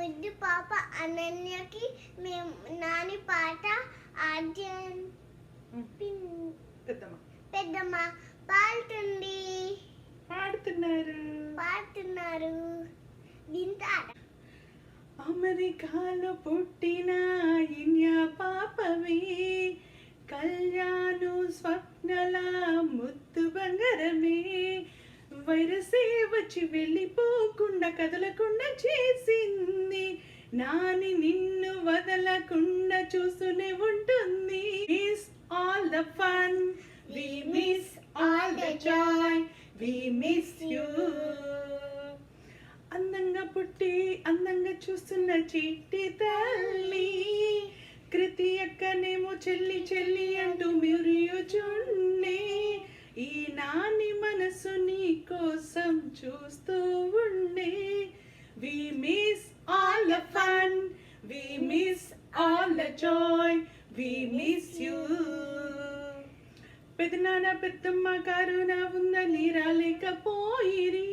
ముద్దు పాప అనన్యకి మేము నాని పాట ఆర్జన్ పెద్దమ్మ పాడుతున్నారు వింటారా? అమెరికాలో పుట్టిన ఇన్యా పాపవే, కళ్యాణు స్వప్నల ముద్దు బంగారమే, వైరసే వచ్చి వెళ్ళిపోకుండా కదలకుండా చేసింది, నాని నిన్ను వదలకుండా చూస్తూనే ఉంటుంది. Miss all the fun, we miss all the joy, we miss you. అందంగా పుట్టి అందంగా చూస్తున్న చిట్టి తల్లి, కృతి అక్కనేమో చెల్లి చెల్లి అంటూ మిరియుచుండే, ఈ నాని మనసు నీ కోసం చూస్తూ ఉండే. We miss all the fun, we miss all the joy, we miss you. పెదనాన్న పెద్దమ్మ కరుణ ఉందని రాలేకపోయిరి,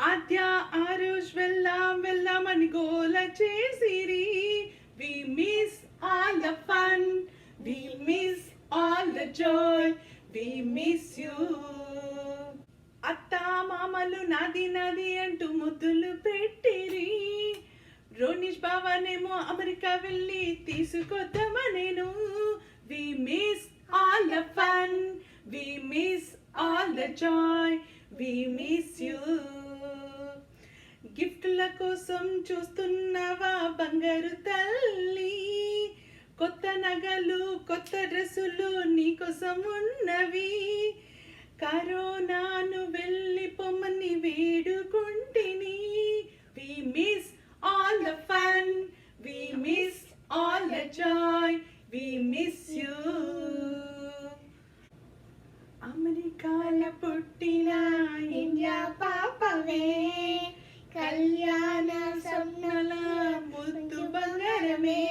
ఆద్య ఆరుష్ వెళ్దామని గోల చేసిరి. We miss all the fun, we miss all the joy, we miss you. అత్త మామలు నాది నాది అంటూ ముద్దులు పెట్టిరి, రోనిష్ బావనేమో అమెరికా వెళ్ళి తీసుకొద్దామనేను. We miss all the fun, we miss all the joy, we miss you. గిఫ్టుల కోసం చూస్తున్నావా బంగారు తల్లి, కొత్త నగలు కొత్త డ్రెస్సులు నీకోసం ఉన్నవి, కరోనాను వెళ్ళిపోమని వేడుకుంటిని. We miss all the fun, we miss all the joy, we miss you. అమెరికాల పుట్టిన ఇండియా పాపవే, కళ్యాణ స్వప్నల ముద్దు బంగారమే.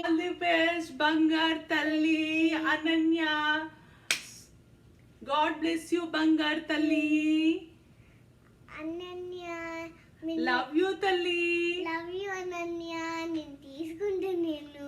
ఆల్ ది బెస్ట్ బంగారు తల్లి అనన్య. God bless you బంగారు తల్లి. అనన్య లవ్ యూ తల్లి. Love you Ananya. నేను తీసుకుంటాను.